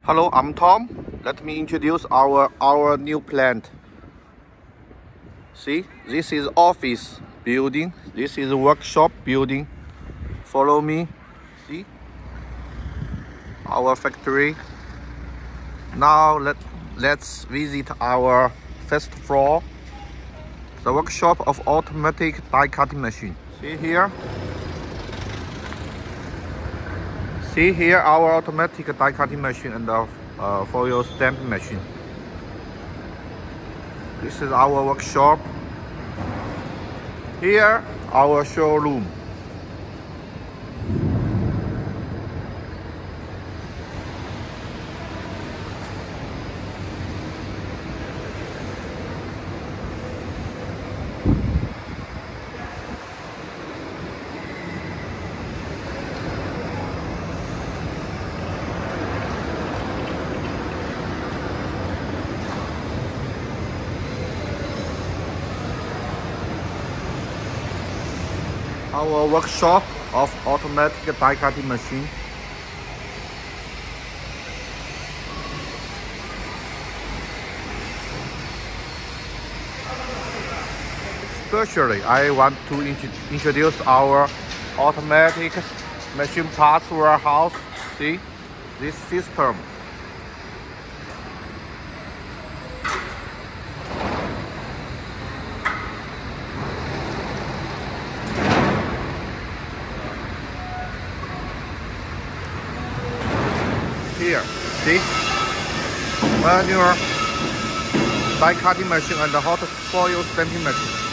Hello, I'm Tom. Let me introduce our new plant. See, this is office building. This is workshop building. Follow me. See, our factory. Now let's visit our first floor, the workshop of automatic die cutting machine. See here. See here our automatic die cutting machine and the foil stamping machine. This is our workshop. Here our showroom. Our workshop of automatic die cutting machine. Especially, I want to introduce our automatic machine parts warehouse. See this system. Here, see, manual die cutting machine and hot foil stamping machine.